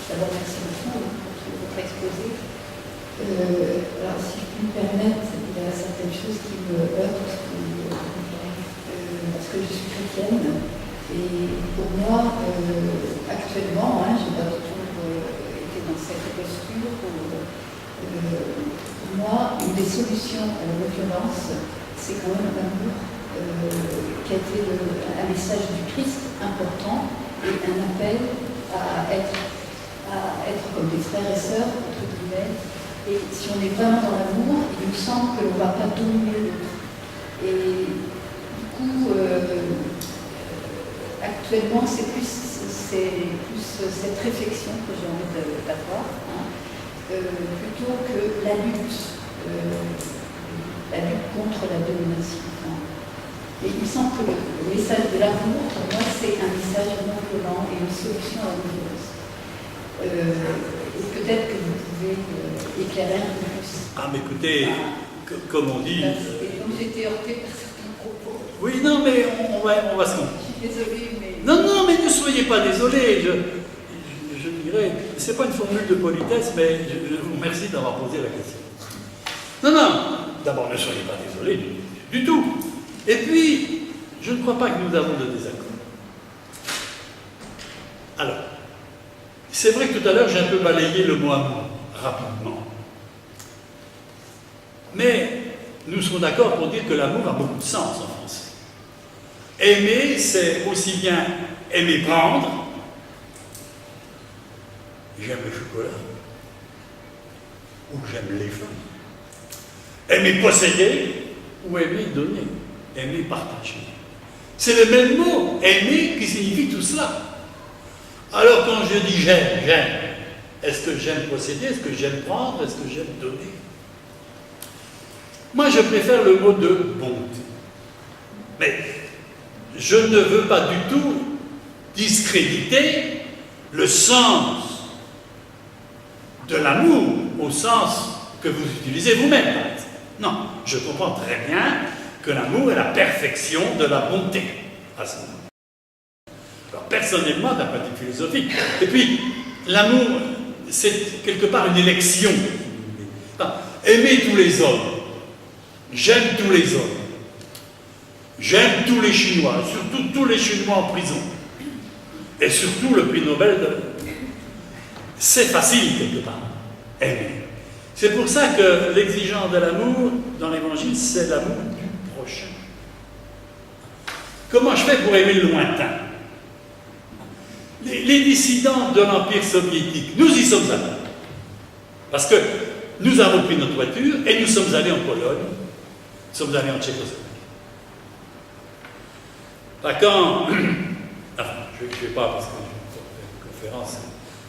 D'abord, merci beaucoup pour votre exposé. Alors, si je puis me permettre, il y a certaines choses qui me heurtent, parce que je suis chrétienne. Et pour moi, actuellement, je n'ai pas toujours été dans cette posture. Pour moi, une des solutions à la violence, c'est quand même l'amour, qui a été un message du Christ important et un appel à être comme des frères et sœurs, entre guillemets. Et si on est vraiment dans l'amour, il me semble que l'on ne va pas dominer l'autre. Et du coup, actuellement, c'est plus cette réflexion que j'ai envie d'avoir, plutôt que la lutte contre la domination. Et il me semble que le message de l'amour, pour moi, c'est un message non violent et une solution à la violence. Peut-être que vous pouvez éclairer un peu plus. Ah, mais écoutez, comme on dit... Donc j'ai été heurtée par certains propos. Oui, non, mais on va se comprendre. Je suis désolée, mais... Non, mais ne soyez pas désolés. Je dirais, c'est pas une formule de politesse, mais je vous remercie d'avoir posé la question. Non, d'abord, ne soyez pas désolés du tout. Et puis, je ne crois pas que nous avons de désaccord. Alors, c'est vrai que tout à l'heure, j'ai un peu balayé le mot amour, rapidement. Mais nous serons d'accord pour dire que l'amour a beaucoup de sens en français. Aimer, c'est aussi bien aimer prendre, j'aime le chocolat, ou j'aime les femmes. Aimer posséder, ou aimer donner, aimer partager. C'est le même mot, aimer, qui signifie tout cela. Alors quand je dis j'aime, est-ce que j'aime posséder, est-ce que j'aime prendre, est-ce que j'aime donner? Moi je préfère le mot de bonté. Mais je ne veux pas du tout discréditer le sens de l'amour au sens que vous utilisez vous-même, par exemple. Non, je comprends très bien que l'amour est la perfection de la bonté à ce moment. Alors personnellement, d'un point de vue philosophique, et puis l'amour, c'est quelque part une élection. Enfin, aimer tous les hommes, j'aime tous les hommes, j'aime tous les Chinois, surtout tous les Chinois en prison, et surtout le prix Nobel de... C'est facile quelque part, aimer. C'est pour ça que l'exigence de l'amour dans l'Évangile, c'est l'amour du prochain. Comment je fais pour aimer le lointain? Les dissidents de l'Empire soviétique, nous y sommes allés. Parce que nous avons pris notre voiture et nous sommes allés en Pologne, nous sommes allés en Tchécoslovaquie. Quand, enfin, je ne vais pas parce que j'ai une conférence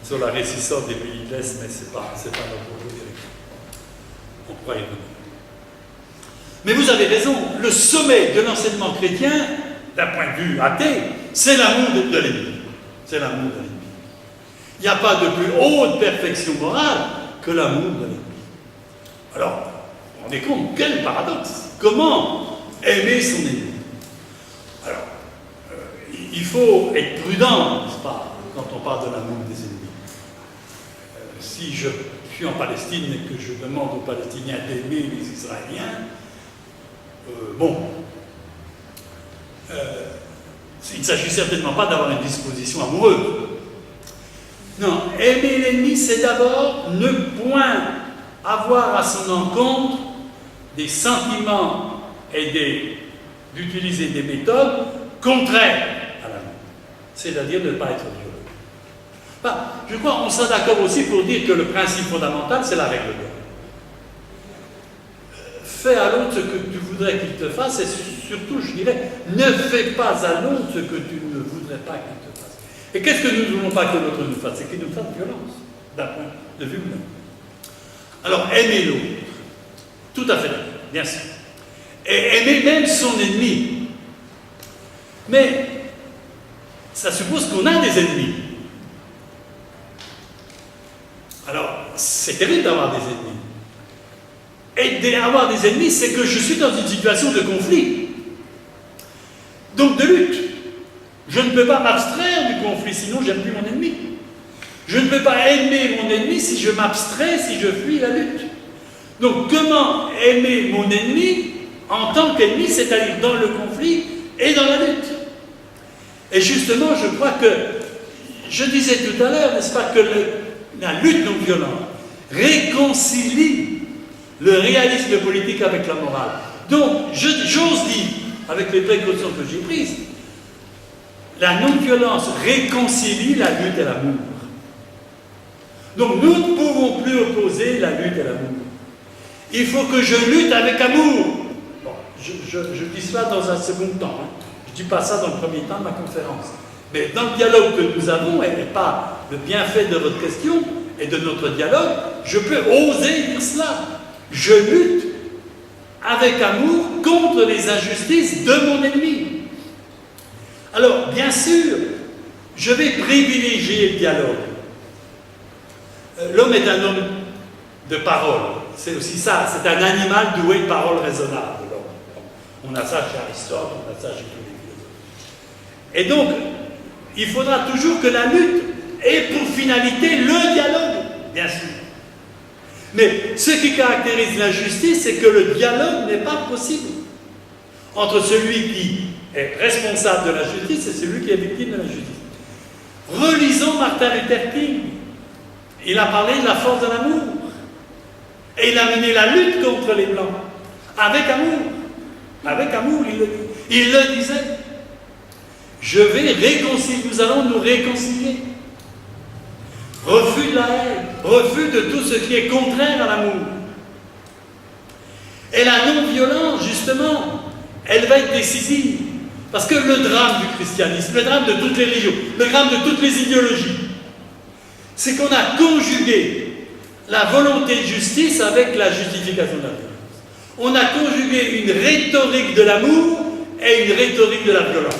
sur la réticence des pays de l'Est, mais ce n'est pas notre propos direct. On pourra y revenir. Mais vous avez raison, le sommet de l'enseignement chrétien, d'un point de vue athée, c'est l'amour de l'ennemi. C'est l'amour de l'ennemi. Il n'y a pas de plus haute perfection morale que l'amour de l'ennemi. Alors, vous vous rendez compte, quel paradoxe! Comment aimer son ennemi? Alors, il faut être prudent, n'est-ce pas, quand on parle de l'amour des ennemis. Si je suis en Palestine et que je demande aux Palestiniens d'aimer les Israéliens, il ne s'agit certainement pas d'avoir une disposition amoureuse. Non, aimer l'ennemi, c'est d'abord ne point avoir à son encontre des sentiments et d'utiliser des méthodes contraires à l'amour. C'est-à-dire de ne pas être violent. Enfin, je crois qu'on sera d'accord aussi pour dire que le principe fondamental, c'est la règle d'or. Fais à l'autre ce que tu voudrais qu'il te fasse, et surtout, je dirais, ne fais pas à l'autre ce que tu ne voudrais pas qu'il te fasse. Et qu'est-ce que nous ne voulons pas que l'autre nous fasse? C'est qu'il nous fasse violence, d'un point de vue humain. Alors, aimer l'autre, tout à fait d'accord, bien sûr. Et aimer même son ennemi. Mais, ça suppose qu'on a des ennemis. Alors, c'est terrible d'avoir des ennemis. Et d'avoir des ennemis, c'est que je suis dans une situation de conflit. Donc de lutte. Je ne peux pas m'abstraire du conflit, sinon j'aime plus mon ennemi. Je ne peux pas aimer mon ennemi si je m'abstrais, si je fuis la lutte. Donc comment aimer mon ennemi en tant qu'ennemi, c'est-à-dire dans le conflit et dans la lutte? Et justement, je crois que, je disais tout à l'heure, n'est-ce pas, que la lutte non violente réconcilie le réalisme politique avec la morale. Donc, j'ose dire, avec les précautions que j'ai prises, la non-violence réconcilie la lutte et l'amour. Donc, nous ne pouvons plus opposer la lutte et l'amour. Il faut que je lutte avec amour. Bon, je dis cela dans un second temps. Hein. Je ne dis pas ça dans le premier temps de ma conférence. Mais dans le dialogue que nous avons, et pas le bienfait de votre question et de notre dialogue, je peux oser dire cela. Je lutte avec amour contre les injustices de mon ennemi. Alors, bien sûr, je vais privilégier le dialogue. L'homme est un homme de parole. C'est aussi ça, c'est un animal doué de paroles raisonnables. On a ça chez Aristote, on a ça chez tous les philosophes. Et donc, il faudra toujours que la lutte ait pour finalité le dialogue, bien sûr. Mais ce qui caractérise l'injustice, c'est que le dialogue n'est pas possible entre celui qui est responsable de l'injustice et celui qui est victime de l'injustice. Relisons Martin Luther King. Il a parlé de la force de l'amour. Et il a mené la lutte contre les Blancs. Avec amour. Avec amour, il le dit. Il le disait. Je vais réconcilier, nous allons nous réconcilier. Refus de la haine, refus de tout ce qui est contraire à l'amour. Et la non-violence, justement, elle va être décisive. Parce que le drame du christianisme, le drame de toutes les religions, le drame de toutes les idéologies, c'est qu'on a conjugué la volonté de justice avec la justification de la violence. On a conjugué une rhétorique de l'amour et une rhétorique de la violence.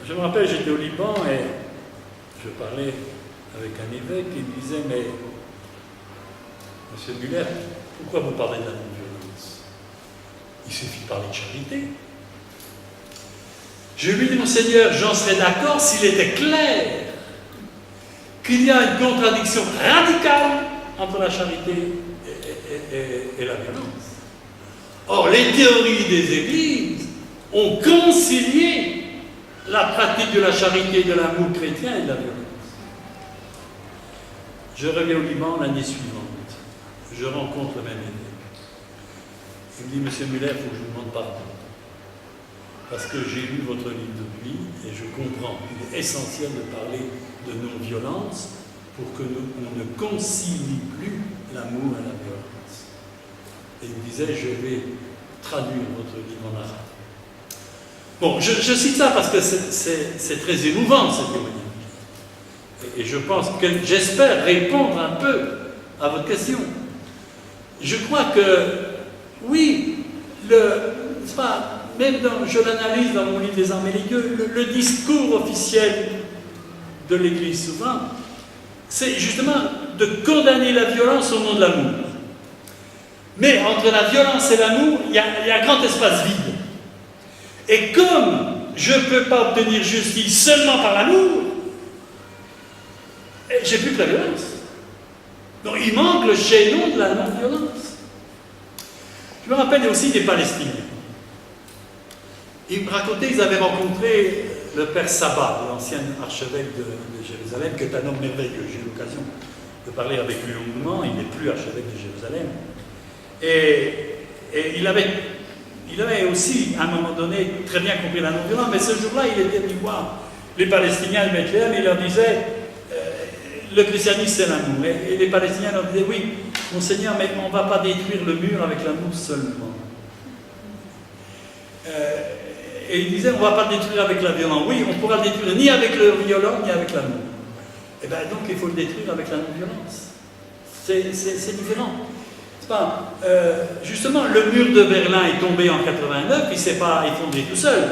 Je me rappelle, j'étais au Liban et je parlais avec un évêque qui me disait, mais Monsieur Muller, pourquoi vous parlez de la non-violence? Il suffit de parler de charité. Je lui dis, Monseigneur, j'en serais d'accord s'il était clair qu'il y a une contradiction radicale entre la charité et la violence. Or, les théories des églises ont concilié la pratique de la charité, de l'amour chrétien et de la violence. Je reviens au Liban l'année suivante. Je rencontre le même évêque. Il me dit, Monsieur Muller, il faut que je vous demande pardon. Parce que j'ai lu votre livre depuis et je comprends qu'il est essentiel de parler de non-violence pour que on ne concilie plus l'amour et la violence. Et il me disait, je vais traduire votre livre en arabe. Bon, je cite ça parce que c'est très émouvant, ce témoignage. Et je pense que j'espère répondre un peu à votre question. Je crois que, oui, même je l'analyse dans mon livre des armes et les gueux, le discours officiel de l'Église souvent, c'est justement de condamner la violence au nom de l'amour. Mais entre la violence et l'amour, il y a un grand espace vide. Et comme je ne peux pas obtenir justice seulement par l'amour, j'ai plus que la violence. Donc il manque le chaînon de la non-violence. Je me rappelle aussi des Palestiniens. Ils me racontaient qu'ils avaient rencontré le père Sabat, l'ancien archevêque de Jérusalem, qui est un homme merveilleux. J'ai eu l'occasion de parler avec lui longuement. Il n'est plus archevêque de Jérusalem. Et il avait aussi, à un moment donné, très bien compris la non-violence, mais ce jour-là, il était venu voir les Palestiniens de Bethléem et il leur disait le christianisme, c'est l'amour. Et les Palestiniens leur disaient oui, Monseigneur, mais on ne va pas détruire le mur avec l'amour seulement. Et il disait on ne va pas le détruire avec la violence. Oui, on ne pourra le détruire ni avec le violent, ni avec l'amour. Et bien donc, il faut le détruire avec la non-violence. C'est différent. Justement, le mur de Berlin est tombé en 89, il ne s'est pas effondré tout seul.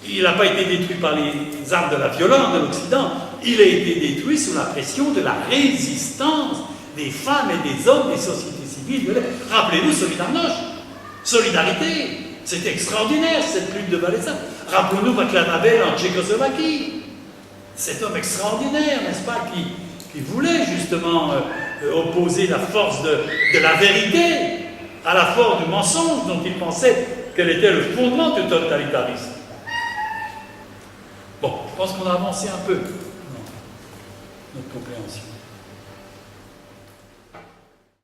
Il n'a pas été détruit par les armes de la violence de l'Occident, il a été détruit sous la pression de la résistance des femmes et des hommes des sociétés civiles. Rappelez-vous Solidarność, Solidarité, c'est extraordinaire cette lutte de Valaisan. Rappelons-nous Václav Havel en Tchécoslovaquie. Cet homme extraordinaire, n'est-ce pas, qui voulait justement opposer la force de la vérité à la force du mensonge dont il pensait qu'elle était le fondement du totalitarisme. Bon, je pense qu'on a avancé un peu dans notre compréhension.